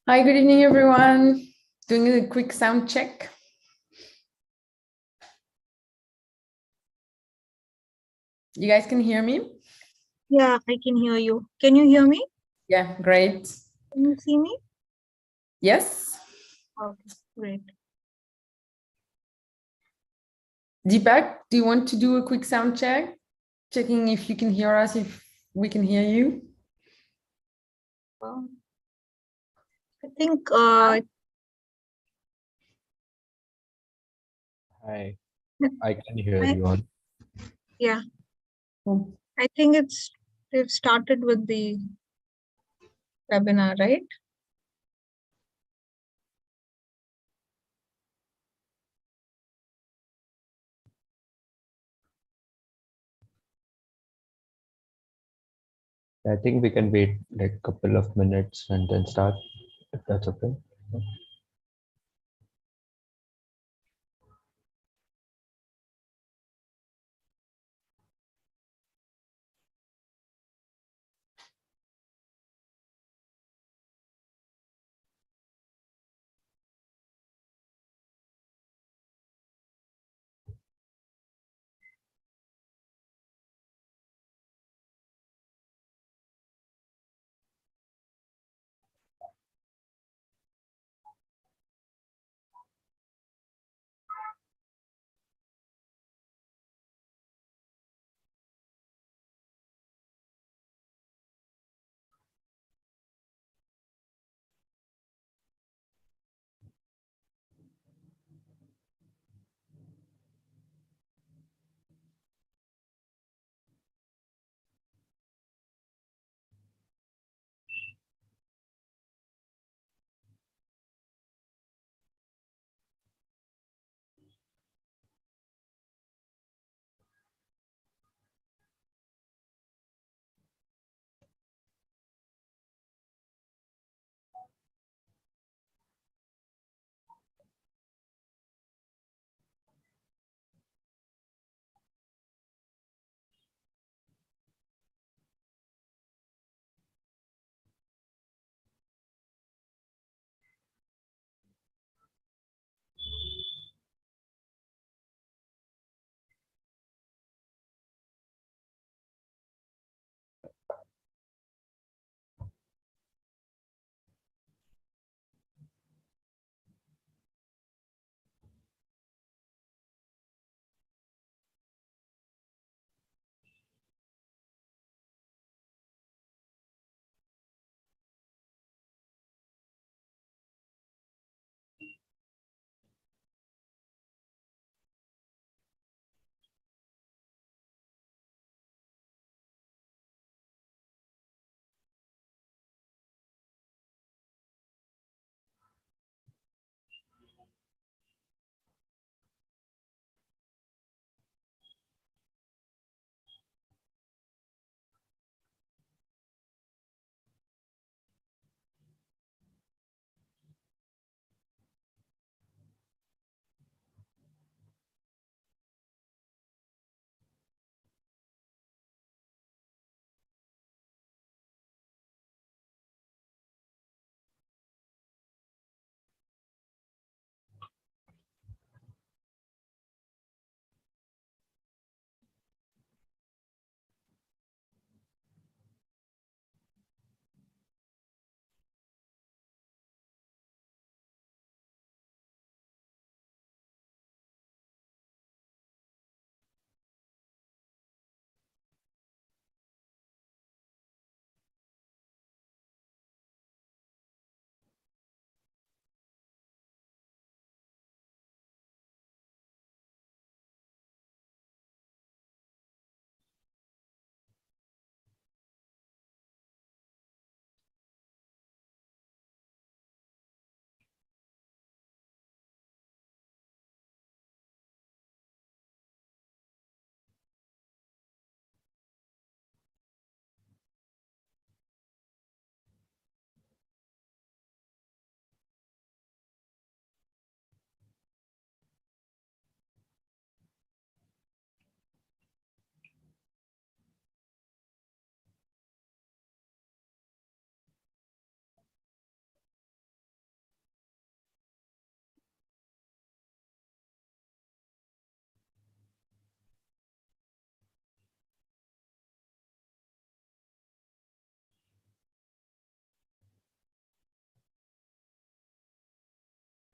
Hi, good evening, everyone. Doing a quick sound check. You guys can hear me? Yeah, I can hear you. Can you hear me? Yeah, great. Can you see me? Yes. Okay, great. Deepak, do you want to do a quick sound check? Checking if you can hear us, if we can hear you. I think Hi, I can hear you on. yeah, Cool. I think they've started with the webinar, right? I think we can wait like a couple of minutes and then start, if that's okay.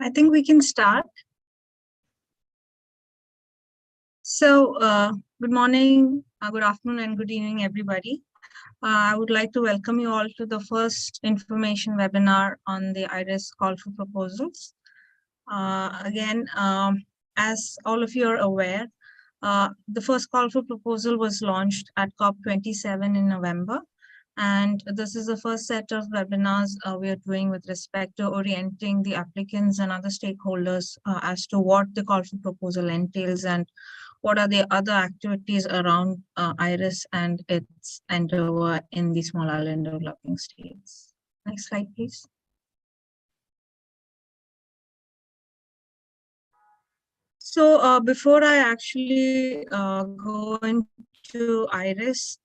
I think we can start. So, good morning, good afternoon, and good evening, everybody. I would like to welcome you all to the first information webinar on the IRIS call for proposals. As all of you are aware, the first call for proposal was launched at COP27 in November. And this is the first set of webinars we are doing with respect to orienting the applicants and other stakeholders as to what the call for proposal entails and what are the other activities around IRIS and its endeavor in the small island developing states. Next slide, please. So before I actually go into IRIS,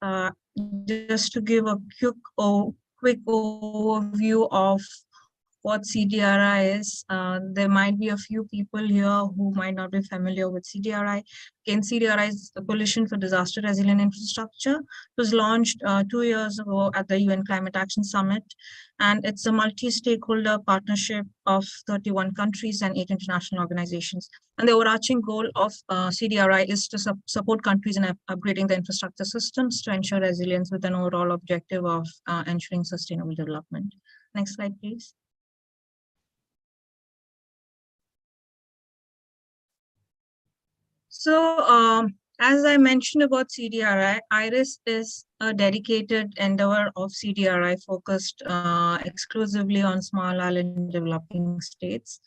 just to give a quick overview of what CDRI is. There might be a few people here who might not be familiar with CDRI. Again, CDRI is the Coalition for Disaster Resilient Infrastructure. It was launched 2 years ago at the UN Climate Action Summit, and it's a multi-stakeholder partnership of 31 countries and 8 international organizations. And the overarching goal of CDRI is to support countries in upgrading the infrastructure systems to ensure resilience with an overall objective of ensuring sustainable development. Next slide, please. So as I mentioned about CDRI, IRIS is a dedicated endeavor of CDRI focused exclusively on small island developing states.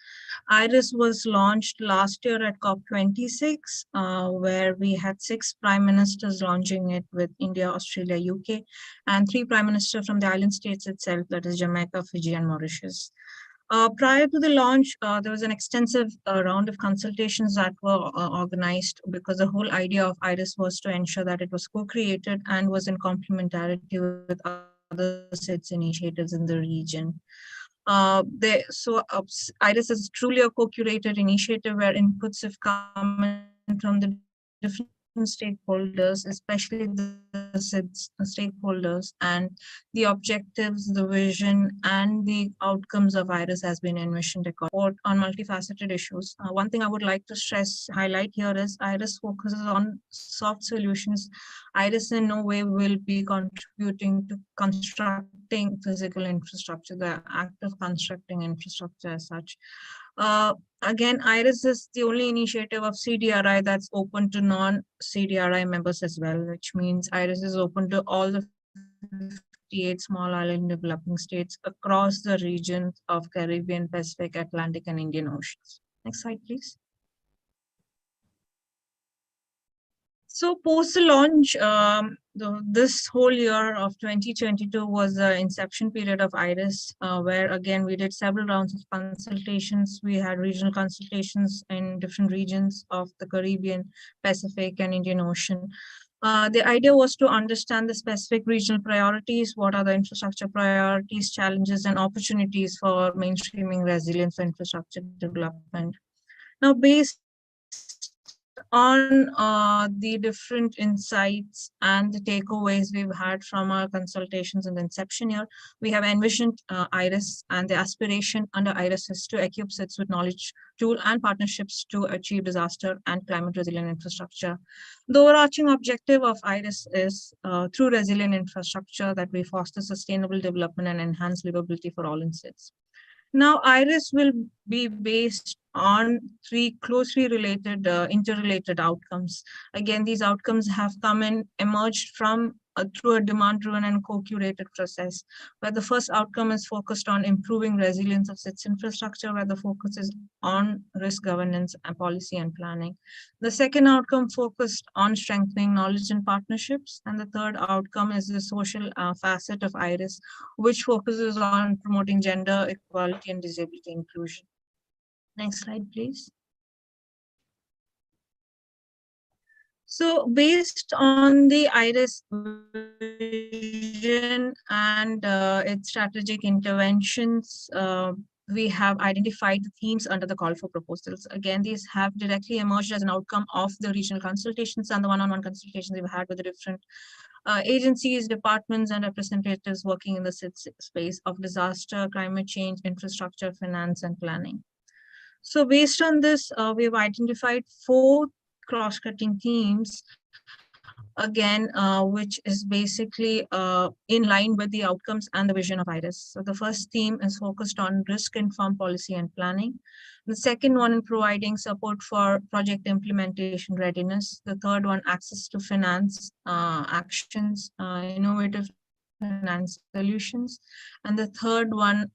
IRIS was launched last year at COP26, where we had 6 prime ministers launching it with India, Australia, UK, and 3 prime ministers from the island states itself, that is Jamaica, Fiji, and Mauritius. Prior to the launch, there was an extensive round of consultations that were organized because the whole idea of IRIS was to ensure that it was co-created and was in complementarity with other SIDS initiatives in the region. IRIS is truly a co-curated initiative where inputs have come from the different stakeholders, especially the SIDS stakeholders, and the objectives, the vision, and the outcomes of IRIS has been envisioned on multifaceted issues. One thing I would like to highlight here is IRIS focuses on soft solutions. IRIS in no way will be contributing to constructing physical infrastructure, the act of constructing infrastructure as such. Again, IRIS is the only initiative of CDRI that's open to non-CDRI members as well, which means IRIS is open to all the 58 small island developing states across the regions of Caribbean, Pacific, Atlantic, and Indian Oceans. Next slide, please. So post the launch, this whole year of 2022 was the inception period of IRIS, where again, we did several rounds of consultations. We had regional consultations in different regions of the Caribbean, Pacific, and Indian Ocean. The idea was to understand the specific regional priorities, what are the infrastructure priorities, challenges, and opportunities for mainstreaming resilience for infrastructure development. Now, based on the different insights and the takeaways we've had from our consultations in the inception year, we have envisioned IRIS, and the aspiration under IRIS is to equip SIDS with knowledge, tool, and partnerships to achieve disaster and climate resilient infrastructure. The overarching objective of IRIS is through resilient infrastructure that we foster sustainable development and enhance livability for all in SIDS. Now, IRIS will be based on 3 closely related, interrelated outcomes. Again, these outcomes have emerged from through a demand-driven and co-curated process, where the first outcome is focused on improving resilience of SIDS infrastructure, where the focus is on risk governance and policy and planning. The second outcome focused on strengthening knowledge and partnerships. And the third outcome is the social facet of IRIS, which focuses on promoting gender equality and disability inclusion. Next slide, please. So based on the IRIS vision and its strategic interventions, we have identified the themes under the call for proposals. Again, these have directly emerged as an outcome of the regional consultations and the one-on-one consultations we've had with the different agencies, departments, and representatives working in the space of disaster, climate change, infrastructure, finance, and planning. So based on this, we have identified 4 cross-cutting themes, again, which is basically in line with the outcomes and the vision of IRIS. So the first theme is focused on risk-informed policy and planning. The second one in providing support for project implementation readiness. The third one, access to finance actions, innovative finance solutions. And the third one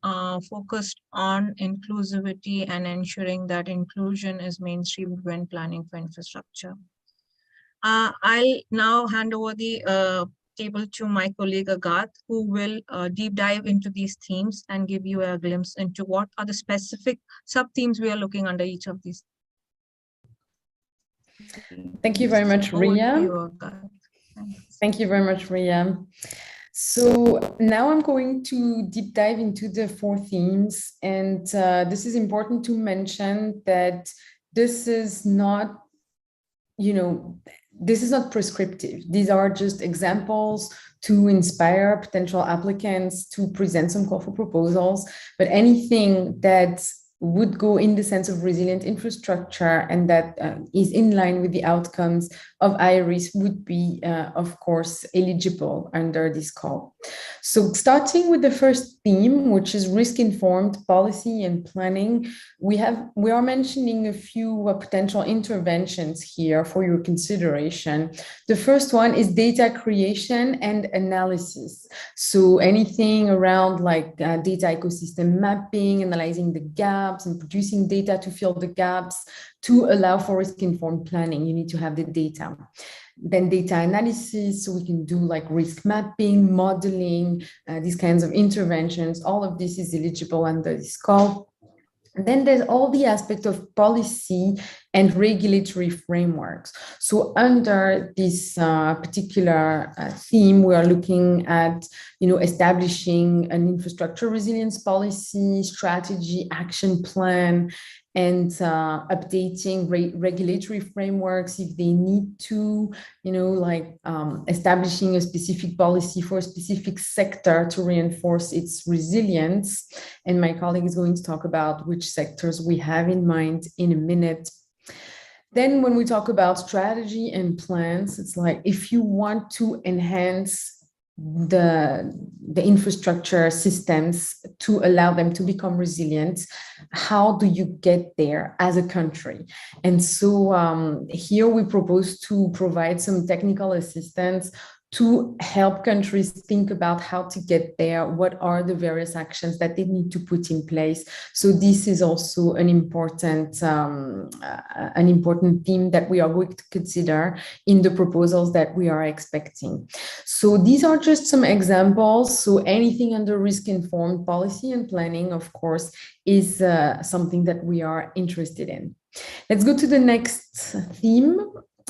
focused on inclusivity and ensuring that inclusion is mainstreamed when planning for infrastructure. I'll now hand over the table to my colleague Agat, who will deep dive into these themes and give you a glimpse into what are the specific sub-themes we are looking under each of these. Thank you very much, Over to Ria. you, Agat. Thanks. Thank you very much, Ria. So now I'm going to deep dive into the 4 themes. And this is important to mention that this is not, this is not prescriptive. These are just examples to inspire potential applicants to present some call for proposals, but anything that would go in the sense of resilient infrastructure and that is in line with the outcomes of IRIS would be, of course, eligible under this call. So starting with the first theme, which is risk-informed policy and planning, we are mentioning a few potential interventions here for your consideration. The first one is data creation and analysis. So anything around like data ecosystem mapping, analyzing the gaps and producing data to fill the gaps to allow for risk-informed planning. You need to have the data. Then data analysis, so we can do like risk mapping, modeling, these kinds of interventions. All of this is eligible under this call. And then there's all the aspect of policy and regulatory frameworks. So under this particular theme, we are looking at, establishing an infrastructure resilience policy, strategy, action plan, and updating regulatory frameworks if they need to, establishing a specific policy for a specific sector to reinforce its resilience. And my colleague is going to talk about which sectors we have in mind in a minute. Then when we talk about strategy and plans, it's like if you want to enhance the infrastructure systems to allow them to become resilient, how do you get there as a country? And so here we propose to provide some technical assistance to help countries think about how to get there, what are the various actions that they need to put in place. So this is also an important theme that we are going to consider in the proposals that we are expecting. So these are just some examples. So anything under risk-informed policy and planning, of course, is something that we are interested in. Let's go to the next theme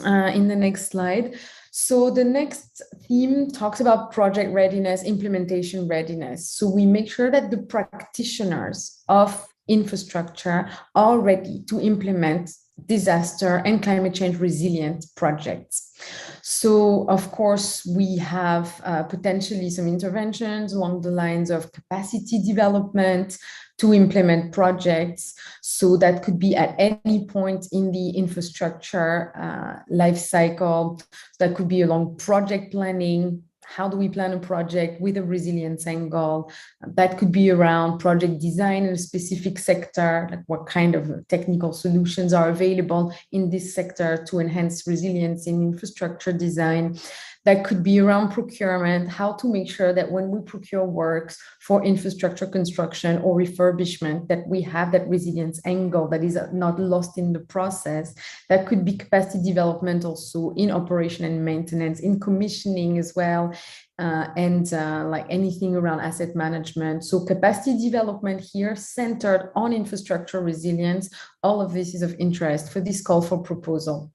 in the next slide. So the next theme talks about project readiness, implementation readiness. So we make sure that the practitioners of infrastructure are ready to implement disaster and climate change resilient projects. So of course, we have potentially some interventions along the lines of capacity development to implement projects. So that could be at any point in the infrastructure life cycle. That could be along project planning. How do we plan a project with a resilience angle? That could be around project design in a specific sector, like what kind of technical solutions are available in this sector to enhance resilience in infrastructure design. That could be around procurement, how to make sure that when we procure works for infrastructure construction or refurbishment, that we have that resilience angle that is not lost in the process. That could be capacity development also in operation and maintenance, in commissioning as well, and like anything around asset management. So capacity development here centered on infrastructure resilience. All of this is of interest for this call for proposal.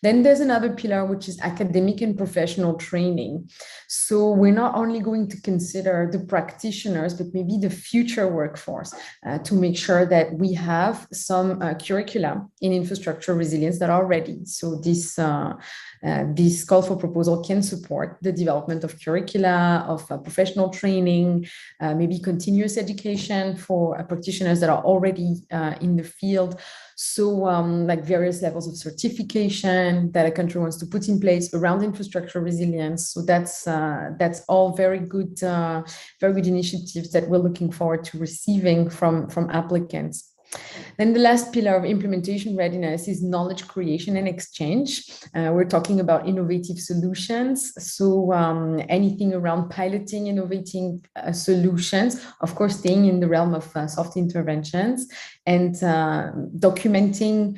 Then there's another pillar, which is academic and professional training. So we're not only going to consider the practitioners, but maybe the future workforce to make sure that we have some curricula in infrastructure resilience that are ready. So this call for proposal can support the development of curricula, of professional training, maybe continuous education for practitioners that are already in the field. So like various levels of certification that a country wants to put in place around infrastructure resilience. So that's all very good initiatives that we're looking forward to receiving from applicants. Then the last pillar of implementation readiness is knowledge creation and exchange. We're talking about innovative solutions. So anything around piloting, innovating solutions, of course, staying in the realm of soft interventions and documenting,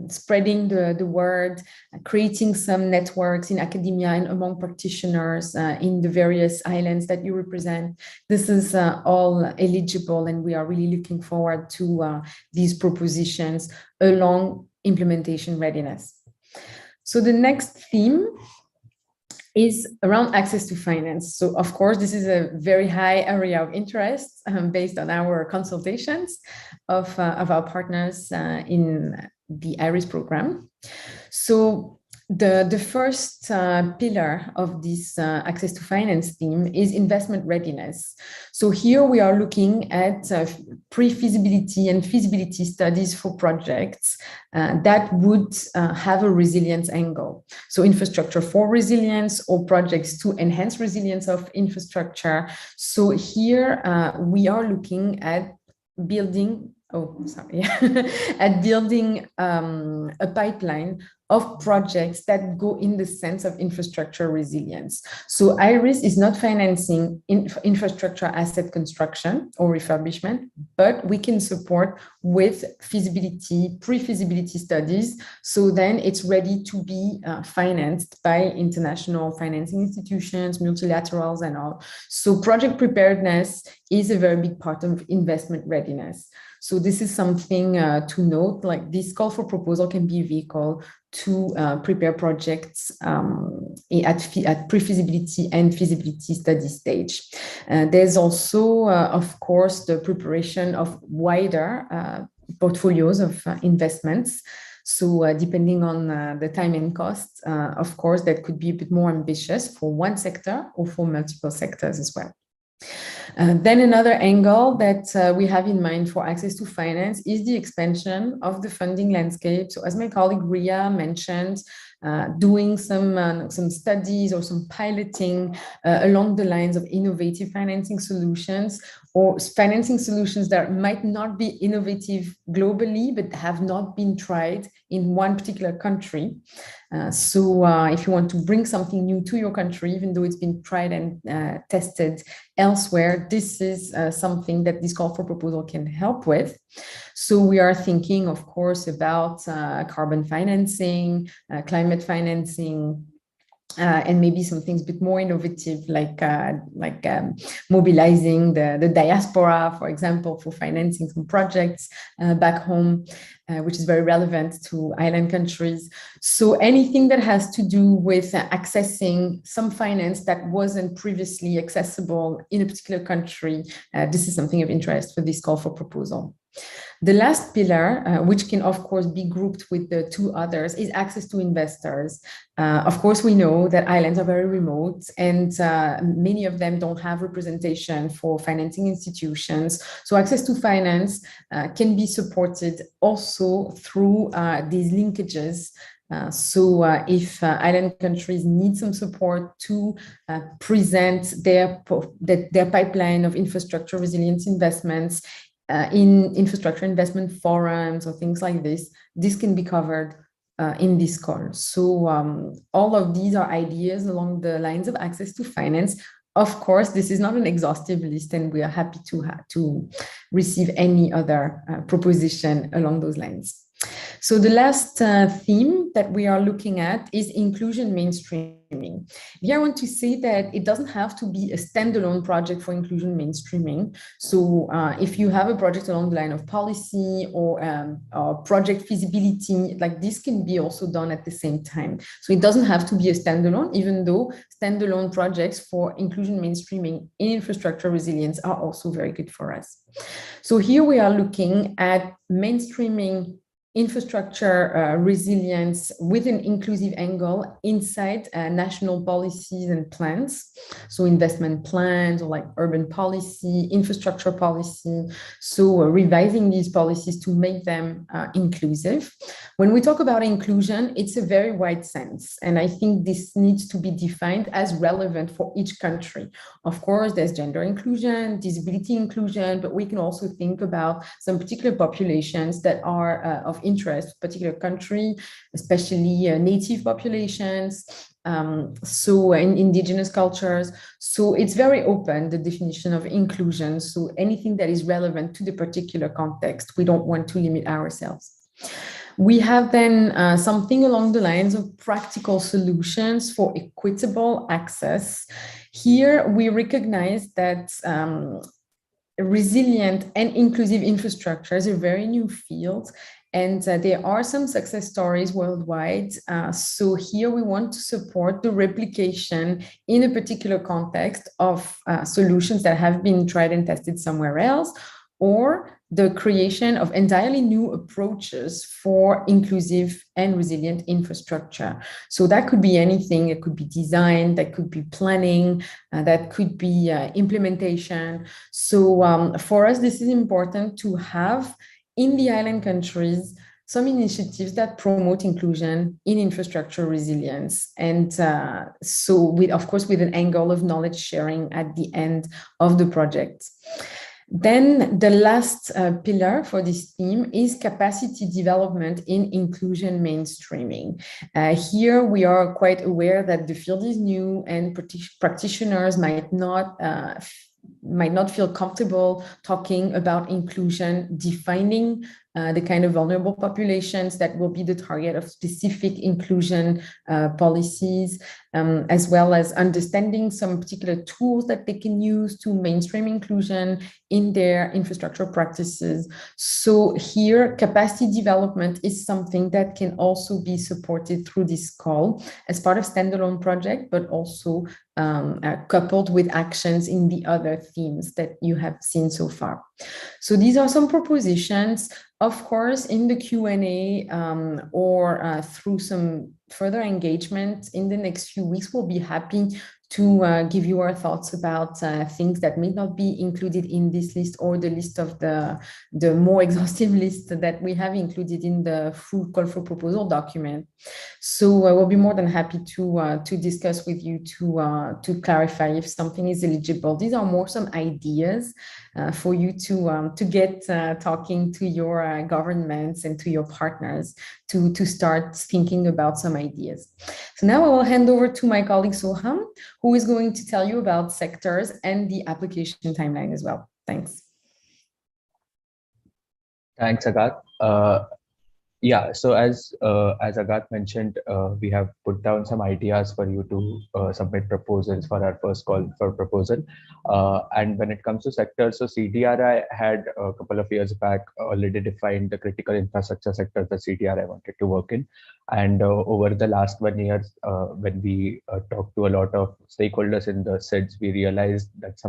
spreading the word, creating some networks in academia and among practitioners in the various islands that you represent. This is all eligible, and we are really looking forward to these propositions along implementation readiness. So the next theme is around access to finance. So of course, this is a very high area of interest based on our consultations of our partners in the IRIS program. So the first pillar of this access to finance theme is investment readiness. So here we are looking at pre-feasibility and feasibility studies for projects that would have a resilience angle. So infrastructure for resilience or projects to enhance resilience of infrastructure. So here we are looking at building at building a pipeline of projects that go in the sense of infrastructure resilience. So IRIS is not financing infrastructure asset construction or refurbishment, but we can support with feasibility, pre-feasibility studies. So then it's ready to be financed by international financing institutions, multilaterals and all. So project preparedness is a very big part of investment readiness. So this is something to note, like this call for proposal can be a vehicle to prepare projects at pre-feasibility and feasibility study stage. There's also, of course, the preparation of wider portfolios of investments. So depending on the time and cost, of course, that could be a bit more ambitious for one sector or for multiple sectors as well. Then another angle that we have in mind for access to finance is the expansion of the funding landscape. So as my colleague Ria mentioned, doing some studies or some piloting along the lines of innovative financing solutions or financing solutions that might not be innovative globally, but have not been tried in one particular country. So if you want to bring something new to your country, even though it's been tried and tested elsewhere, this is something that this call for proposal can help with. So we are thinking, of course, about carbon financing, climate financing, and maybe some things a bit more innovative, like mobilizing the diaspora, for example, for financing some projects back home, which is very relevant to island countries. So anything that has to do with accessing some finance that wasn't previously accessible in a particular country, this is something of interest for this call for proposal. The last pillar, which can of course be grouped with the two others, is access to investors. Of course, we know that islands are very remote and many of them don't have representation for financing institutions. So access to finance can be supported also through these linkages. So if island countries need some support to present their pipeline of infrastructure resilience investments in infrastructure investment forums or things like this, this can be covered in this call. So all of these are ideas along the lines of access to finance. Of course, this is not an exhaustive list, and we are happy to receive any other proposition along those lines. So the last theme that we are looking at is inclusion mainstreaming. Here I want to say that it doesn't have to be a standalone project for inclusion mainstreaming. So if you have a project along the line of policy or project feasibility, like this can be also done at the same time. So it doesn't have to be a standalone, even though standalone projects for inclusion mainstreaming in infrastructure resilience are also very good for us. So here we are looking at mainstreaming infrastructure resilience with an inclusive angle inside national policies and plans. So investment plans or like urban policy, infrastructure policy. So revising these policies to make them inclusive. When we talk about inclusion, it's a very wide sense. And I think this needs to be defined as relevant for each country. Of course, there's gender inclusion, disability inclusion, but we can also think about some particular populations that are of interest, particular country, especially native populations, so in indigenous cultures. So it's very open, the definition of inclusion. So anything that is relevant to the particular context, we don't want to limit ourselves. We have then something along the lines of practical solutions for equitable access. Here we recognize that resilient and inclusive infrastructure is a very new field, and there are some success stories worldwide. So here we want to support the replication in a particular context of solutions that have been tried and tested somewhere else, or the creation of entirely new approaches for inclusive and resilient infrastructure. So that could be anything. It could be design, that could be planning, that could be implementation. So for us, this is important to have in the island countries some initiatives that promote inclusion in infrastructure resilience. And so with, of course, with an angle of knowledge sharing at the end of the project. Then the last pillar for this theme is capacity development in inclusion mainstreaming. Here we are quite aware that the field is new and practitioners might not feel comfortable talking about inclusion, defining the kind of vulnerable populations that will be the target of specific inclusion policies, as well as understanding some particular tools that they can use to mainstream inclusion in their infrastructure practices. So here, capacity development is something that can also be supported through this call as part of standalone project, but also coupled with actions in the other themes that you have seen so far. So these are some propositions. Of course, in the Q&A or through some further engagement in the next few weeks, we'll be happy to give you our thoughts about things that may not be included in this list or the list of the more exhaustive list that we have included in the full call for proposal document. So we'll be more than happy to discuss with you to clarify if something is eligible. These are more some ideas for you to get talking to your governments and to your partners to start thinking about some ideas. So now I will hand over to my colleague Soham, who is going to tell you about sectors and the application timeline as well. Thanks. Thanks, Agathe. Yeah, so as Agathe mentioned, we have put down some ideas for you to submit proposals for our first call for proposal. And when it comes to sectors, so CDRI had a couple of years back already defined the critical infrastructure sector that CDRI wanted to work in. And over the last 1 year, when we talked to a lot of stakeholders in the SIDS, we realized that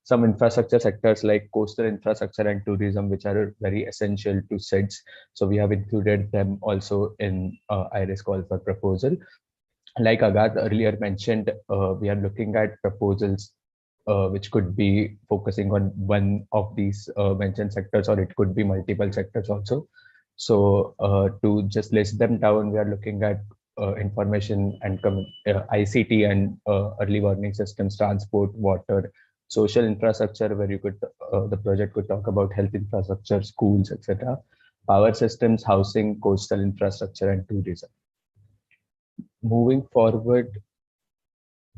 some infrastructure sectors like coastal infrastructure and tourism, which are very essential to SIDS. So we have included them also in IRIS call for proposal. Like Agathe earlier mentioned, we are looking at proposals which could be focusing on one of these mentioned sectors, or it could be multiple sectors also. So to just list them down, we are looking at information and ICT and early warning systems, transport, water, social infrastructure, where you could the project could talk about health infrastructure, schools, etc., power systems, housing, coastal infrastructure, and tourism. Moving forward,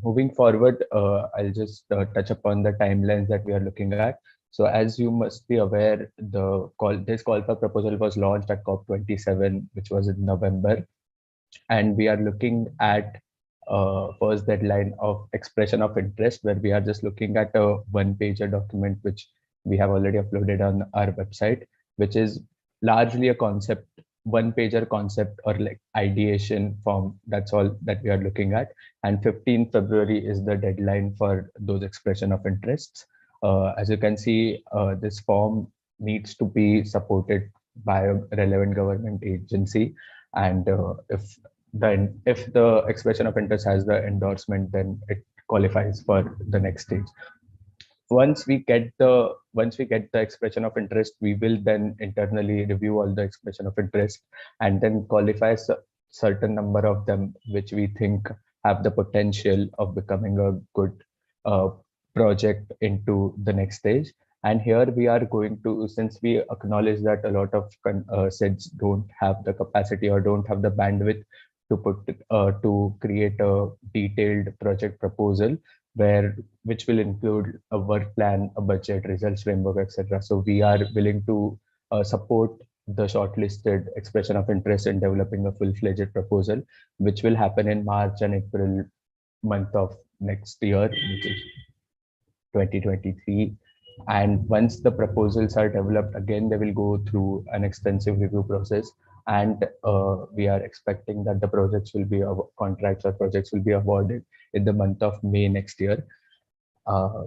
I'll just touch upon the timelines that we are looking at. So as you must be aware, this call for proposal was launched at COP27, which was in November, and we are looking at first deadline of expression of interest, where we are just looking at a one-pager document which we have already uploaded on our website, which is largely a concept, one-pager concept or like ideation form. That's all that we are looking at. And 15th February is the deadline for those expression of interests. As you can see, this form needs to be supported by a relevant government agency, and if the expression of interest has the endorsement, then it qualifies for the next stage. Once we get the expression of interest, we will then internally review all the expression of interest and then qualify certain number of them which we think have the potential of becoming a good uh, project into the next stage. And here we are going to, since we acknowledge that a lot of SIDS don't have the capacity or don't have the bandwidth to create a detailed project proposal, which will include a work plan, a budget, results framework, etc. So we are willing to support the shortlisted expression of interest in developing a full-fledged proposal, which will happen in March and April month of next year, which is 2023. And once the proposals are developed, again, they will go through an extensive review process. And we are expecting that the contracts or projects will be awarded in the month of May next year.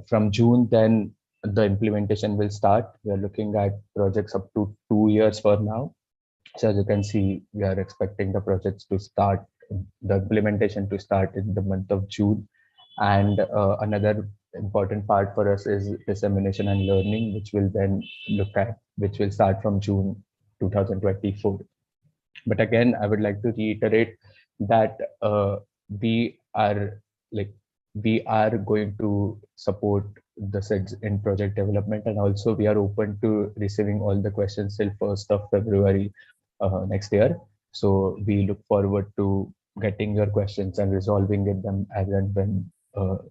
From June, then the implementation will start. We are looking at projects up to 2 years for now. So as you can see, we are expecting the projects to start, the implementation to start in the month of June. And another important part for us is dissemination and learning, which will start from June 2024. But again, I would like to reiterate that we are going to support the SIDS in project development, and also we are open to receiving all the questions till 1st of February next year. So we look forward to getting your questions and resolving them as and when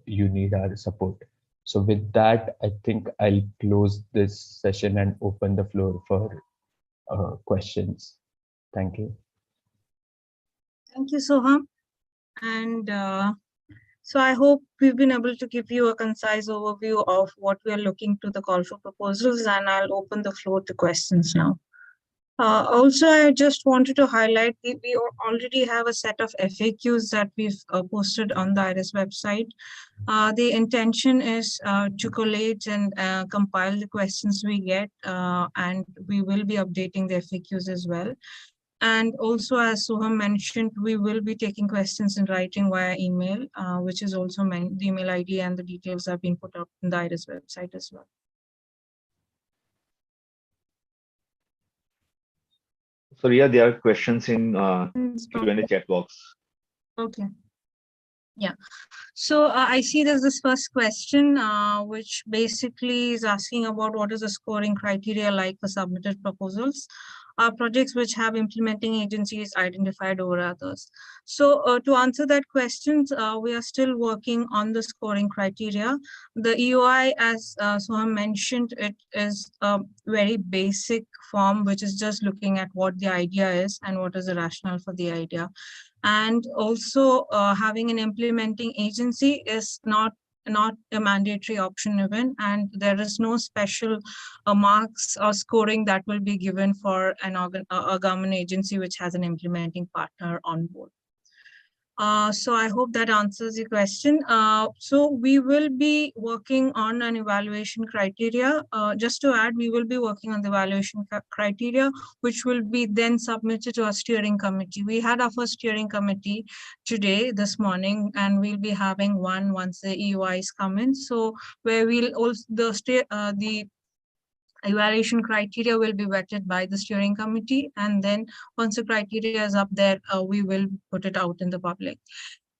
you need our support. So with that, I think I'll close this session and open the floor for questions. Thank you. Thank you, Soham. And so I hope we've been able to give you a concise overview of what we are looking to the call for proposals, and I'll open the floor to questions now. Also, I just wanted to highlight we already have a set of FAQs that we've posted on the IRIS website. The intention is to collate and compile the questions we get, and we will be updating the FAQs as well. And also, as Soham mentioned, we will be taking questions in writing via email, which is also the email ID and the details have been put up in the IRIS website as well. So yeah, there are questions in Q&A chat box. Okay. Yeah. So I see there's this first question, which basically is asking about what is the scoring criteria like for submitted proposals. Projects which have implementing agencies identified over others. So to answer that question, we are still working on the scoring criteria. The EOI, as Soham mentioned, it is a very basic form, which is just looking at what the idea is and what is the rationale for the idea. And also having an implementing agency is not a mandatory option even, and there is no special marks or scoring that will be given for a government agency which has an implementing partner on board. So I hope that answers the question. So we will be working on an evaluation criteria. Just to add, we will be working on the evaluation criteria, which will be then submitted to our steering committee. We had our first steering committee this morning, and we'll be having one once the EOIs come in. So where we'll also the evaluation criteria will be vetted by the steering committee, and then once the criteria is up there, we will put it out in the public.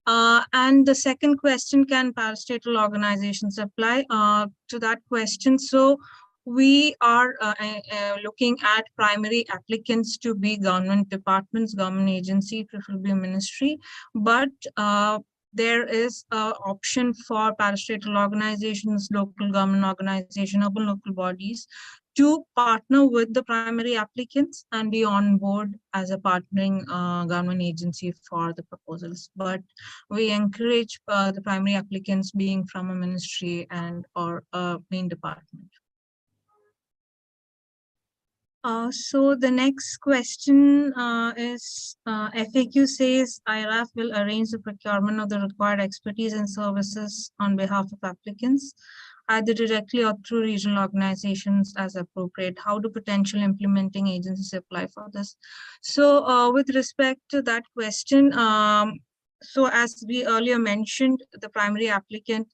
And the second question, can parastatal organizations apply? To that question, so we are looking at primary applicants to be government departments, government agency, preferably ministry, but there is an option for parastatal organizations, local government organizations, urban local bodies to partner with the primary applicants and be on board as a partnering government agency for the proposals. But we encourage the primary applicants being from a ministry and or a main department. So the next question is FAQ says IRAF will arrange the procurement of the required expertise and services on behalf of applicants, either directly or through regional organizations as appropriate. How do potential implementing agencies apply for this? So with respect to that question, so as we earlier mentioned, the primary applicant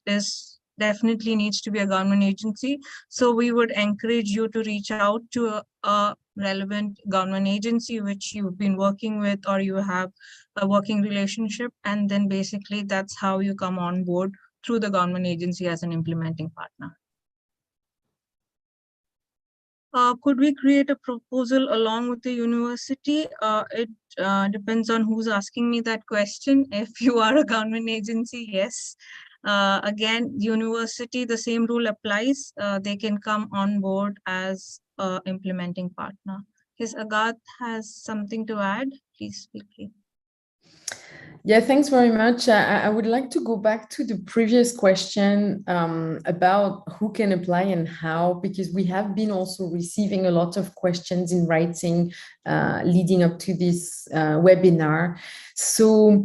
definitely needs to be a government agency. So we would encourage you to reach out to a relevant government agency which you've been working with or you have a working relationship. And then basically that's how you come on board through the government agency as an implementing partner. Could we create a proposal along with the university? It depends on who's asking me that question. If you are a government agency, yes. Again, university, the same rule applies. They can come on board as an implementing partner. Yes, Agat has something to add. Please speak. Yeah, thanks very much. I would like to go back to the previous question about who can apply and how, because we have been also receiving a lot of questions in writing leading up to this webinar. So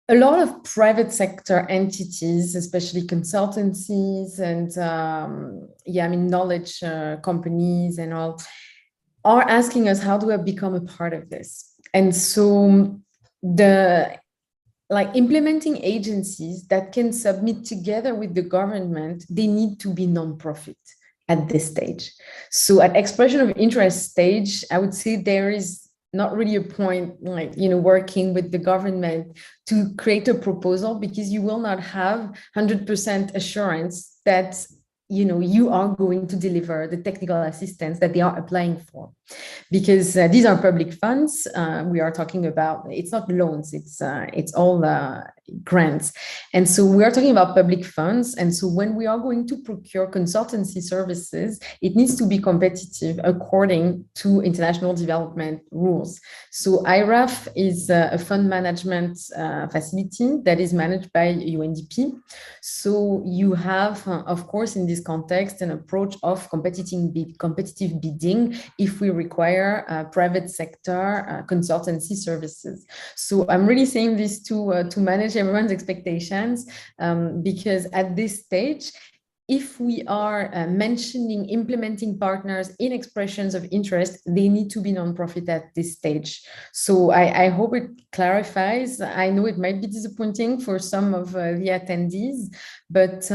a lot of private sector entities, especially consultancies and knowledge companies and all, are asking us, how do I become a part of this? And so implementing agencies that can submit together with the government, they need to be non-profit at this stage. So at expression of interest stage, I would say there is not really a point working with the government to create a proposal, because you will not have 100% assurance that you are going to deliver the technical assistance that they are applying for, because these are public funds. We are talking about, it's not loans, it's all grants. And so we are talking about public funds. And so when we are going to procure consultancy services, it needs to be competitive according to international development rules. So IRAF is a fund management facility that is managed by UNDP. So you have, of course, in this context, an approach of competitive bidding if we require private sector consultancy services. So I'm really saying this to manage everyone's expectations, because at this stage, if we are mentioning implementing partners in expressions of interest, they need to be non-profit at this stage. So I hope it clarifies. I know it might be disappointing for some of the attendees, but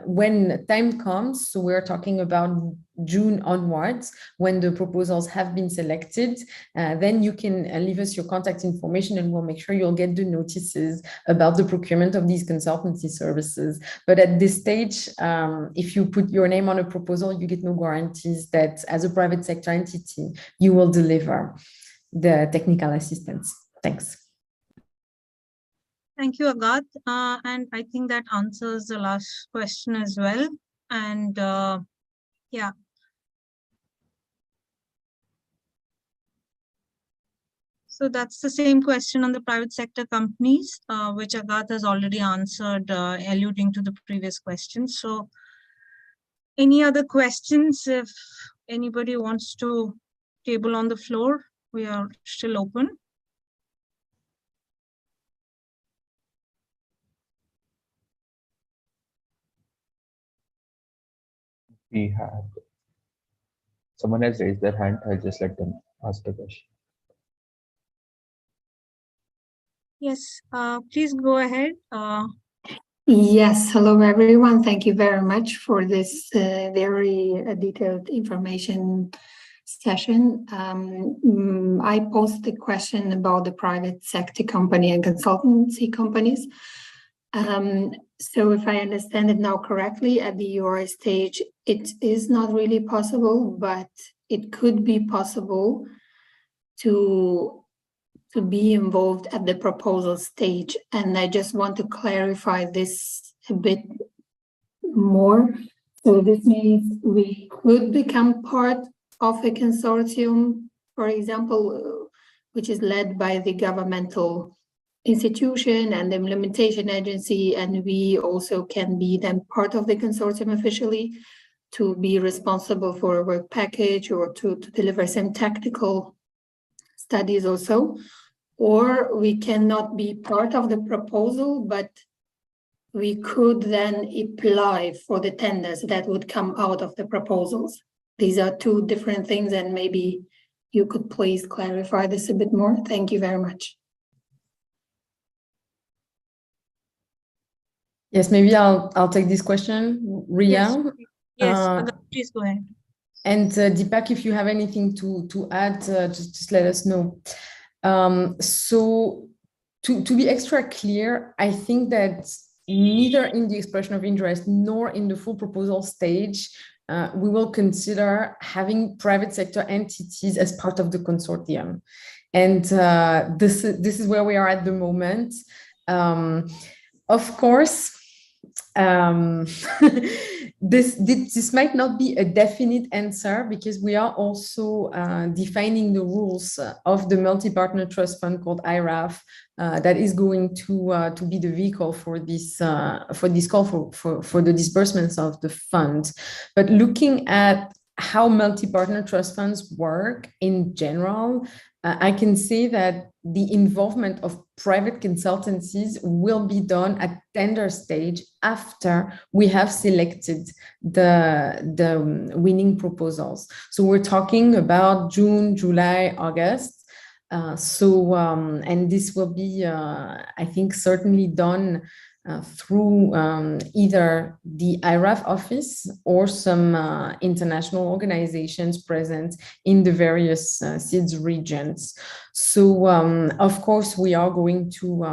when time comes, so we're talking about June onwards, when the proposals have been selected, then you can leave us your contact information and we'll make sure you'll get the notices about the procurement of these consultancy services. But at this stage, if you put your name on a proposal, you get no guarantees that as a private sector entity, you will deliver the technical assistance. Thanks. Thank you, Agat. And I think that answers the last question as well. And yeah. So that's the same question on the private sector companies, which Agat has already answered, alluding to the previous question. So any other questions? If anybody wants to table on the floor, we are still open. We have someone has raised their hand. I'll just let them ask the question. Yes, please go ahead. Yes, hello everyone. Thank you very much for this very detailed information session. I posed the question about the private sector company and consultancy companies. So if I understand it now correctly, at the UR stage, it is not really possible, but it could be possible to to be involved at the proposal stage. And I just want to clarify this a bit more. So this means we could become part of a consortium, for example, which is led by the governmental institution and the implementation agency, and we also can be then part of the consortium officially to be responsible for a work package or to deliver some technical studies also. Or we cannot be part of the proposal, but we could then apply for the tenders that would come out of the proposals. These are two different things, and maybe you could please clarify this a bit more. Thank you very much. Yes, maybe I'll take this question, Ria. Yes, please go ahead. And Deepak, if you have anything to add, just let us know. So to be extra clear, I think that neither in the expression of interest nor in the full proposal stage, we will consider having private sector entities as part of the consortium. And this is where we are at the moment. Of course, this might not be a definite answer, because we are also defining the rules of the multi-partner trust fund called IRAF that is going to be the vehicle for this call for the disbursements of the fund. But looking at how multi-partner trust funds work in general, I can say that the involvement of private consultancies will be done at tender stage after we have selected the winning proposals. So we're talking about June, July, August. And this will be, I think, certainly done through either the IRAF office or some international organizations present in the various SIDS regions. So, of course, we are going to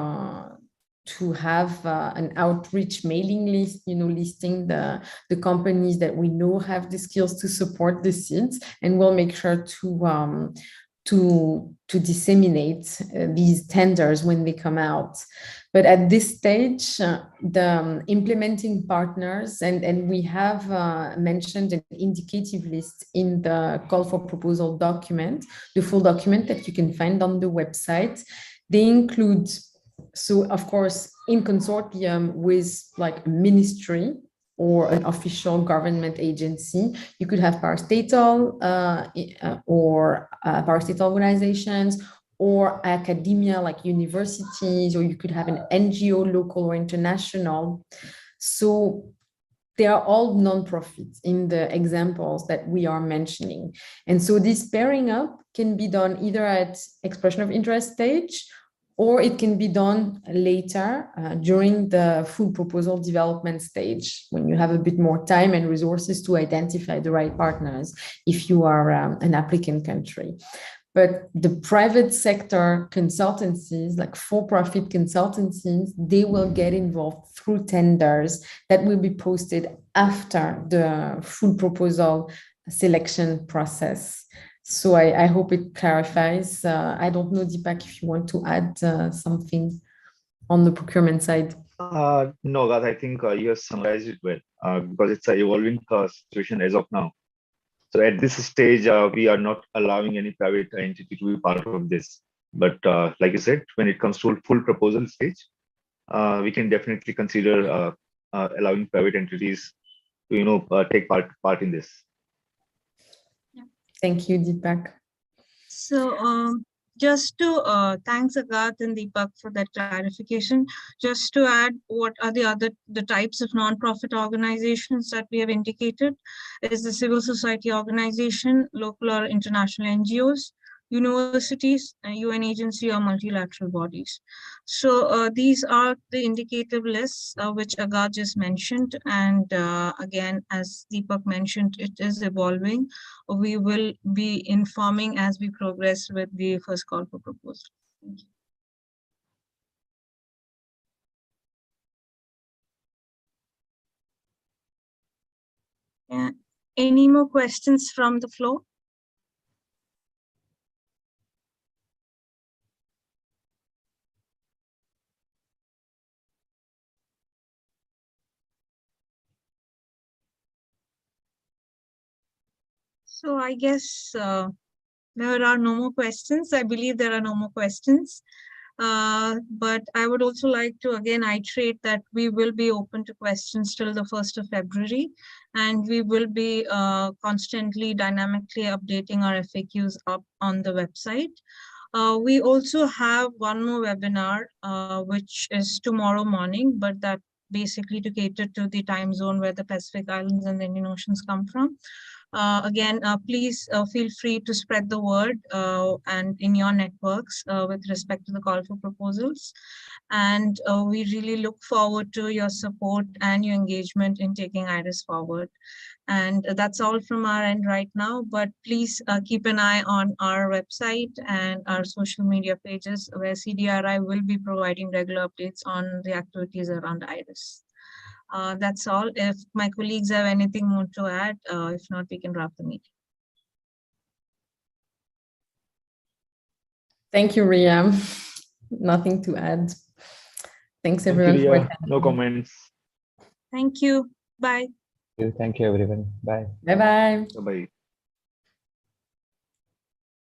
have an outreach mailing list, listing the companies that we know have the skills to support the SIDS, and we'll make sure to disseminate these tenders when they come out. But at this stage, the implementing partners, and we have mentioned an indicative list in the call for proposal document, the full document that you can find on the website. They include, so of course, in consortium with like a ministry or an official government agency, you could have parastatal or parastatal organizations, or academia like universities, or you could have an NGO, local or international. So they are all non-profits in the examples that we are mentioning. And so this pairing up can be done either at expression of interest stage, or it can be done later during the full proposal development stage, when you have a bit more time and resources to identify the right partners if you are an applicant country. But the private sector consultancies, like for-profit consultancies, they will get involved through tenders that will be posted after the full proposal selection process. So I hope it clarifies. I don't know, Deepak, if you want to add something on the procurement side. No, Gath, I think you have summarized it well, because it's an evolving situation as of now. So at this stage, we are not allowing any private entity to be part of this. But like you said, when it comes to full proposal stage, we can definitely consider allowing private entities to take part in this. Thank you, Deepak. So just to thanks Agathe and Deepak for that clarification. Just to add, what are the types of non-profit organizations that we have indicated is the civil society organization, local or international NGOs, universities, UN agency, or multilateral bodies. So these are the indicative lists which Agathe just mentioned. And again, as Deepak mentioned, it is evolving. We will be informing as we progress with the first call for proposal. Thank you. Yeah. Any more questions from the floor? So I guess there are no more questions. I believe there are no more questions. But I would also like to again iterate that we will be open to questions till the 1st of February, and we will be constantly dynamically updating our FAQs up on the website. We also have one more webinar, which is tomorrow morning, but that basically to cater to the time zone where the Pacific Islands and the Indian Oceans come from. Again, please feel free to spread the word and in your networks with respect to the call for proposals. And we really look forward to your support and your engagement in taking IRIS forward. And that's all from our end right now, but please keep an eye on our website and our social media pages where CDRI will be providing regular updates on the activities around IRIS. That's all. If my colleagues have anything more to add, if not, we can wrap the meeting. Thank you, Ria. Nothing to add. Thanks everyone for attending. No comments. Thank you. Bye. Thank you, everyone. Bye. Bye-bye. Bye-bye.